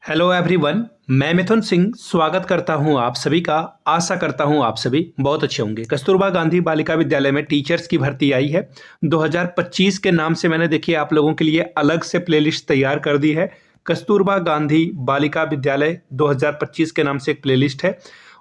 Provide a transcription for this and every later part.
Hello everyone, मैं मिथुन सिंह स्वागत करता हूं आप सभी का। आशा करता हूं आप सभी बहुत अच्छे होंगे। कस्तूरबा गांधी बालिका विद्यालय में टीचर्स की भर्ती आई है 2025 के नाम से। मैंने देखिए आप लोगों के लिए अलग से प्लेलिस्ट तैयार कर दी है। कस्तूरबा गांधी बालिका विद्यालय 2025 के नाम से एक प्लेलिस्ट है।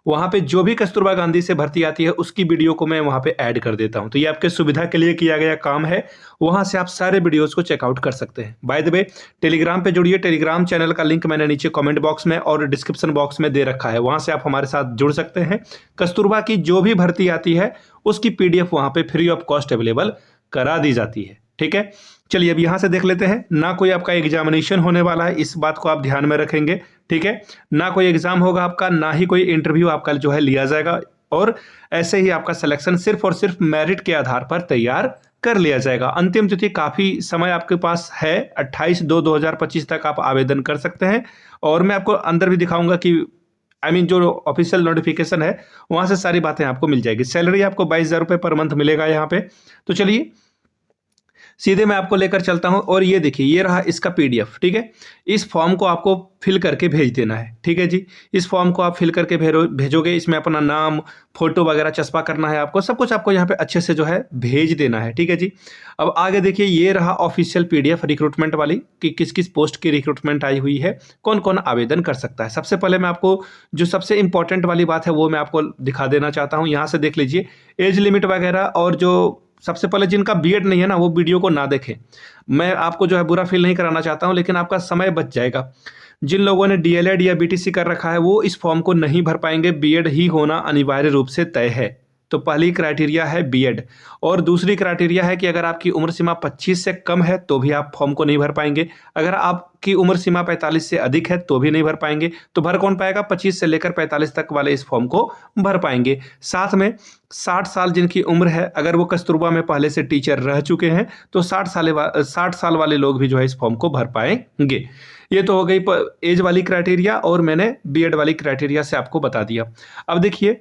वहाँ पे जो भी कस्तूरबा गांधी से भर्ती आती है उसकी वीडियो को मैं वहाँ पे ऐड कर देता हूँ। तो ये आपके सुविधा के लिए किया गया काम है। वहाँ से आप सारे वीडियोस को चेकआउट कर सकते हैं। बाय द वे, टेलीग्राम पे जुड़िए। टेलीग्राम चैनल का लिंक मैंने नीचे कमेंट बॉक्स में और डिस्क्रिप्शन बॉक्स में दे रखा है। वहाँ से आप हमारे साथ जुड़ सकते हैं। कस्तूरबा की जो भी भर्ती आती है उसकी PDF वहाँ पे फ्री ऑफ कॉस्ट अवेलेबल करा दी जाती है। ठीक है, चलिए अब यहाँ से देख लेते हैं। ना कोई आपका एग्जामिनेशन होने वाला है, इस बात को आप ध्यान में रखेंगे। ठीक है, ना कोई एग्जाम होगा आपका, ना ही कोई इंटरव्यू आपका जो है लिया जाएगा, और ऐसे ही आपका सिलेक्शन सिर्फ और सिर्फ मेरिट के आधार पर तैयार कर लिया जाएगा। अंतिम तिथि काफ़ी समय आपके पास है, 28/2/2025 तक आप आवेदन कर सकते हैं। और मैं आपको अंदर भी दिखाऊंगा कि जो ऑफिशियल नोटिफिकेशन है वहाँ से सारी बातें आपको मिल जाएगी। सैलरी आपको 22,000 रुपये पर मंथ मिलेगा यहाँ पे। तो चलिए सीधे मैं आपको लेकर चलता हूं। और ये देखिए, ये रहा इसका PDF। ठीक है, इस फॉर्म को आपको फिल करके भेज देना है। ठीक है जी, इस फॉर्म को आप फिल करके भेजोगे। इसमें अपना नाम, फोटो वगैरह चस्पा करना है आपको, सब कुछ आपको यहाँ पे अच्छे से जो है भेज देना है। ठीक है जी, अब आगे देखिए, ये रहा ऑफिशियल PDF रिक्रूटमेंट वाली कि किस किस पोस्ट की रिक्रूटमेंट आई हुई है, कौन कौन आवेदन कर सकता है। सबसे पहले मैं आपको जो सबसे इंपॉर्टेंट वाली बात है वो मैं आपको दिखा देना चाहता हूँ। यहाँ से देख लीजिए एज लिमिट वगैरह, और जो सबसे पहले जिनका B.Ed नहीं है ना वो वीडियो को ना देखें। मैं आपको जो है बुरा फील नहीं कराना चाहता हूं, लेकिन आपका समय बच जाएगा। जिन लोगों ने DLED या BTC कर रखा है वो इस फॉर्म को नहीं भर पाएंगे। B.Ed ही होना अनिवार्य रूप से तय है। तो पहली क्राइटेरिया है B.Ed, और दूसरी क्राइटेरिया है कि अगर आपकी उम्र सीमा 25 से कम है तो भी आप फॉर्म को नहीं भर पाएंगे। अगर आपकी उम्र सीमा 45 से अधिक है तो भी नहीं भर पाएंगे। तो भर कौन पाएगा? 25 से लेकर 45 तक वाले इस फॉर्म को भर पाएंगे। साथ में 60 साल जिनकी उम्र है, अगर वो कस्तूरबा में पहले से टीचर रह चुके हैं तो 60 साल वाले लोग भी जो है इस फॉर्म को भर पाएंगे। ये तो हो गई एज वाली क्राइटेरिया, और मैंने B.Ed वाली क्राइटेरिया से आपको बता दिया। अब देखिए,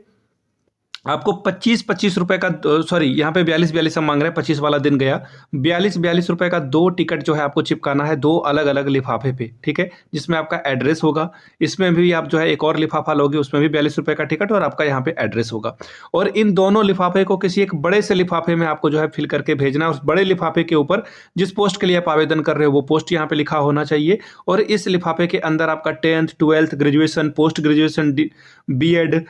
आपको 25-25 रुपए का, सॉरी यहाँ पे 42-42 हम मांग रहे हैं, 25 वाला दिन गया। 42-42 रुपए का 2 टिकट जो है आपको चिपकाना है 2 अलग अलग लिफाफे पे। ठीक है, जिसमें आपका एड्रेस होगा। इसमें भी आप जो है एक और लिफाफा लोगे, उसमें भी 42 रुपए का टिकट और आपका यहाँ पे एड्रेस होगा। और इन दोनों लिफाफे को किसी एक बड़े से लिफाफे में आपको जो है फिल करके भेजना है। उस बड़े लिफाफे के ऊपर जिस पोस्ट के लिए आप आवेदन कर रहे हो वो पोस्ट यहाँ पे लिखा होना चाहिए। और इस लिफाफे के अंदर आपका 10th 12th graduation, post graduation, B.Ed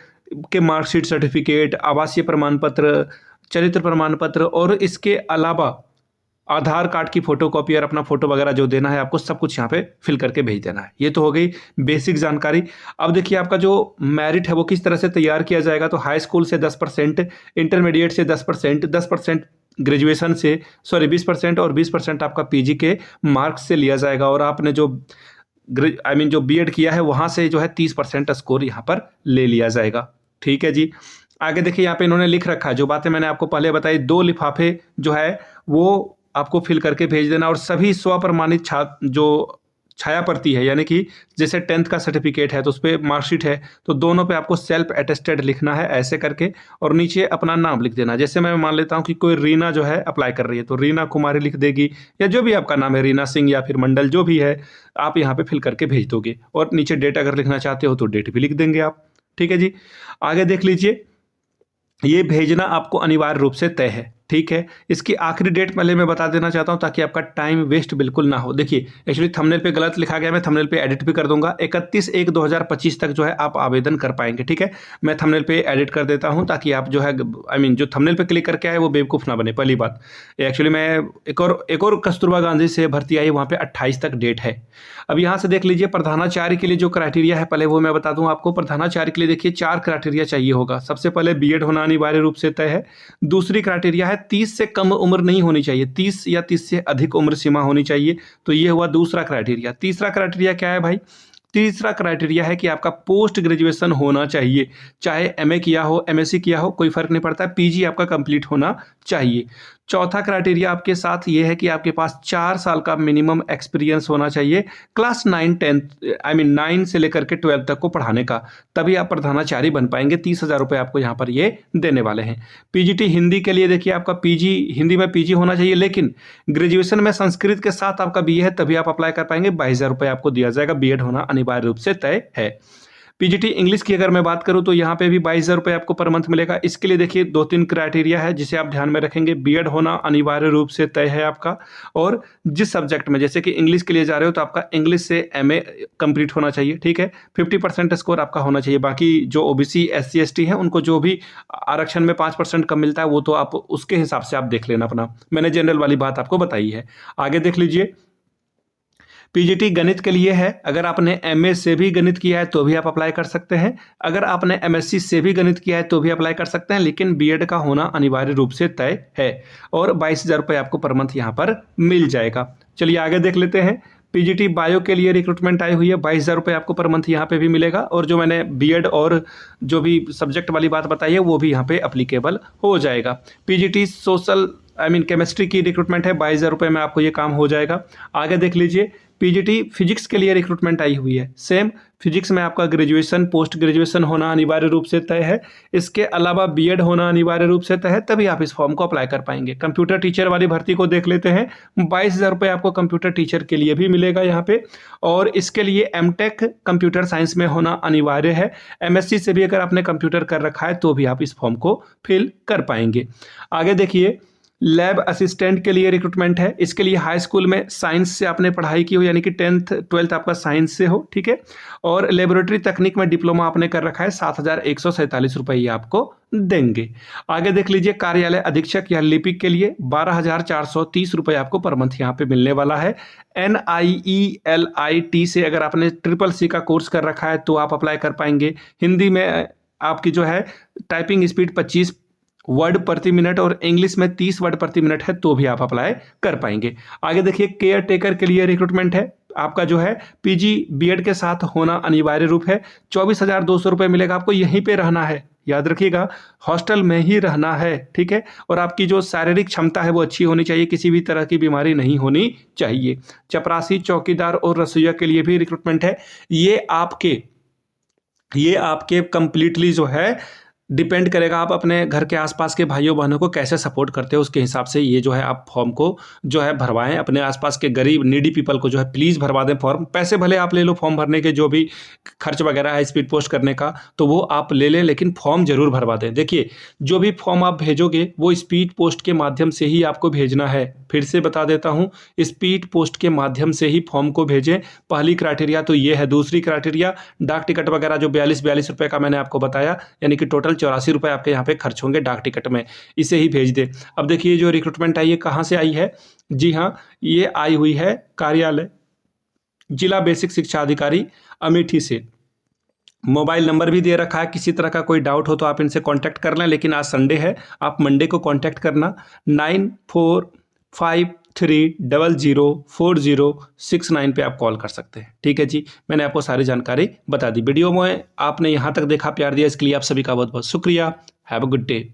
के मार्कशीट, सर्टिफिकेट, आवासीय प्रमाण पत्र, चरित्र प्रमाण पत्र, और इसके अलावा आधार कार्ड की फोटोकॉपी और अपना फोटो वगैरह जो देना है आपको, सब कुछ यहाँ पे फिल करके भेज देना है। ये तो हो गई बेसिक जानकारी। अब देखिए, आपका जो मेरिट है वो किस तरह से तैयार किया जाएगा। तो हाई स्कूल से 10%, इंटरमीडिएट से 10%, 10% ग्रेजुएशन से, सॉरी 20%, और 20% आपका PG के मार्क्स से लिया जाएगा। और आपने जो जो B.Ed किया है वहाँ से जो है 30% स्कोर यहाँ पर ले लिया जाएगा। ठीक है जी, आगे देखिए, यहाँ पे इन्होंने लिख रखा है जो बातें मैंने आपको पहले बताई। 2 लिफाफे जो है वो आपको फिल करके भेज देना, और सभी स्वप्रमाणित जो छाया प्रति है, यानी कि जैसे 10th का सर्टिफिकेट है तो उस पर मार्कशीट है, तो दोनों पे आपको सेल्फ अटेस्टेड लिखना है ऐसे करके, और नीचे अपना नाम लिख देना। जैसे मैं मान लेता हूँ कि कोई रीना जो है अप्लाई कर रही है तो रीना कुमारी लिख देगी, या जो भी आपका नाम है, रीना सिंह या फिर मंडल, जो भी है आप यहाँ पे फिल करके भेज दोगे। और नीचे डेट अगर लिखना चाहते हो तो डेट भी लिख देंगे आप। ठीक है जी, आगे देख लीजिए, ये भेजना आपको अनिवार्य रूप से तय है। ठीक है, इसकी आखिरी डेट पहले मैं बता देना चाहता हूं ताकि आपका टाइम वेस्ट बिल्कुल ना हो। देखिए, एक्चुअली थंबनेल पे गलत लिखा गया, मैं थंबनेल पे एडिट भी कर दूंगा। 31/1/2025 तक जो है आप आवेदन कर पाएंगे। ठीक है, मैं थंबनेल पे एडिट कर देता हूं ताकि आप जो है जो थंबनेल पे क्लिक करके आए वो बेवकूफ़ ना बने। पहली बात, एक्चुअली मैं एक और कस्तूरबा गांधी से भर्ती आई, वहाँ पे 28 तक डेट है। अब यहाँ से देख लीजिए, प्रधानाचार्य के लिए जो क्राइटेरिया है पहले वो मैं बता दूँ आपको। प्रधानाचार्य के लिए देखिए 4 क्राइटेरिया चाहिए होगा। सबसे पहले B.Ed होना अनिवार्य रूप से तय है। दूसरी क्राइटेरिया है 30 से कम उम्र नहीं होनी चाहिए, 30 या 30 से अधिक उम्र सीमा होनी चाहिए। तो ये हुआ दूसरा क्राइटेरिया। तीसरा क्राइटेरिया क्या है भाई? तीसरा क्राइटेरिया है कि आपका पोस्ट ग्रेजुएशन होना चाहिए, चाहे MA किया हो, MSc किया हो, कोई फर्क नहीं पड़ता, PG आपका कंप्लीट होना चाहिए। चौथा क्राइटेरिया आपके साथ ये है कि आपके पास 4 साल का मिनिमम एक्सपीरियंस होना चाहिए क्लास 9 से लेकर के 12 तक को पढ़ाने का, तभी आप प्रधानाचार्य बन पाएंगे। 30,000 रुपये आपको यहाँ पर ये देने वाले हैं। पीजीटी हिंदी के लिए देखिए आपका पीजी हिंदी में पीजी होना चाहिए, लेकिन ग्रेजुएशन में संस्कृत के साथ आपका बीए है तभी आप अप्लाई कर पाएंगे। 22,000 रुपये आपको दिया जाएगा। बीएड होना अनिवार्य रूप से तय है। पीजीटी इंग्लिश की अगर मैं बात करूं तो यहाँ पे भी 22,000 रुपये आपको पर मंथ मिलेगा। इसके लिए देखिए 2-3 क्राइटेरिया है जिसे आप ध्यान में रखेंगे। बीएड होना अनिवार्य रूप से तय है आपका, और जिस सब्जेक्ट में, जैसे कि इंग्लिश के लिए जा रहे हो तो आपका इंग्लिश से एमए कंप्लीट होना चाहिए, ठीक है। 50% स्कोर आपका होना चाहिए। बाकी जो ओबीसी SC ST है उनको जो भी आरक्षण में 5% कम मिलता है वो तो आप उसके हिसाब से आप देख लेना अपना, मैंने जनरल वाली बात आपको बताई है। आगे देख लीजिए, पीजीटी गणित के लिए है। अगर आपने एमए से भी गणित किया है तो भी आप अप्लाई कर सकते हैं। अगर आपने एमएससी से भी गणित किया है तो भी अप्लाई कर सकते हैं, लेकिन बीएड का होना अनिवार्य रूप से तय है। और 22,000 रुपये आपको पर मंथ यहाँ पर मिल जाएगा। चलिए आगे देख लेते हैं। पीजीटी बायो के लिए रिक्रूटमेंट आई हुई है। 22,000 रुपये आपको पर मंथ यहाँ पे भी मिलेगा, और जो मैंने बीएड और जो भी सब्जेक्ट वाली बात बताई है वो भी यहाँ पे अप्लीकेबल हो जाएगा। पीजीटी सोशल केमिस्ट्री की रिक्रूटमेंट है। 22,000 रुपये में आपको ये काम हो जाएगा। आगे देख लीजिए, पीजीटी फिजिक्स के लिए रिक्रूटमेंट आई हुई है। सेम फिजिक्स में आपका ग्रेजुएशन पोस्ट ग्रेजुएशन होना अनिवार्य रूप से तय है। इसके अलावा बीएड होना अनिवार्य रूप से तय है, तभी आप इस फॉर्म को अप्लाई कर पाएंगे। कंप्यूटर टीचर वाली भर्ती को देख लेते हैं। 22,000 रुपये आपको कंप्यूटर टीचर के लिए भी मिलेगा यहाँ पे, और इसके लिए एमटेक कंप्यूटर साइंस में होना अनिवार्य है। एमएससी से भी अगर आपने कंप्यूटर कर रखा है तो भी आप इस फॉर्म को फिल कर पाएंगे। आगे देखिए, लैब असिस्टेंट के लिए रिक्रूटमेंट है। इसके लिए हाई स्कूल में साइंस से आपने पढ़ाई की हो, यानी कि 10th 12th आपका साइंस से हो, ठीक है। और लेबोरेटरी तकनीक में डिप्लोमा आपने कर रखा है। 7,147 रुपये ये आपको देंगे। आगे देख लीजिए, कार्यालय अधीक्षक या लिपिक के लिए 12,430 रुपये आपको पर मंथ यहाँ पे मिलने वाला है। NIELIT से अगर आपने CCC का कोर्स कर रखा है तो आप अप्लाई कर पाएंगे। हिंदी में आपकी जो है टाइपिंग स्पीड 25 वर्ड प्रति मिनट और इंग्लिश में 30 वर्ड प्रति मिनट है तो भी आप अप्लाई कर पाएंगे। आगे देखिए, केयर टेकर के लिए रिक्रूटमेंट है। आपका जो है पीजी बीएड के साथ होना अनिवार्य रूप है। 24,200 रुपये मिलेगा आपको। यहीं पे रहना है, याद रखिएगा, हॉस्टल में ही रहना है, ठीक है। और आपकी जो शारीरिक क्षमता है वो अच्छी होनी चाहिए, किसी भी तरह की बीमारी नहीं होनी चाहिए। चपरासी, चौकीदार और रसोइया के लिए भी रिक्रूटमेंट है। ये आपके कंप्लीटली जो है डिपेंड करेगा, आप अपने घर के आसपास के भाइयों बहनों को कैसे सपोर्ट करते हो, उसके हिसाब से ये जो है आप फॉर्म को जो है भरवाएं। अपने आसपास के गरीब नीडी पीपल को जो है प्लीज़ भरवा दें फॉर्म। पैसे भले आप ले लो फॉर्म भरने के, जो भी खर्च वगैरह है स्पीड पोस्ट करने का तो वो आप ले लें, लेकिन फॉर्म जरूर भरवा दें। देखिए, जो भी फॉर्म आप भेजोगे वो स्पीड पोस्ट के माध्यम से ही आपको भेजना है। फिर से बता देता हूँ, स्पीड पोस्ट के माध्यम से ही फॉर्म को भेजें। पहली क्राइटेरिया तो ये है। दूसरी क्राइटेरिया, डाक टिकट वगैरह जो 42 रुपये का मैंने आपको बताया, यानी कि टोटल 84 रुपये आपके यहाँ पे खर्च होंगे डाक टिकट में, इसे ही भेज दे। अब देखिए, जो रिक्रूटमेंट आई है कहाँ से आई है? जी हाँ, ये आई हुई है कार्यालय जिला बेसिक शिक्षा अधिकारी अमेठी से। मोबाइल नंबर भी दे रखा है। किसी तरह का कोई डाउट हो तो आप इनसे कांटेक्ट कर लें, लेकिन आज संडे है, आप मंडे को कांटेक्ट करना। 9453004069 पे आप कॉल कर सकते हैं, ठीक है जी। मैंने आपको सारी जानकारी बता दी। वीडियो में आपने यहाँ तक देखा, प्यार दिया, इसके लिए आप सभी का बहुत बहुत शुक्रिया। Have a good day.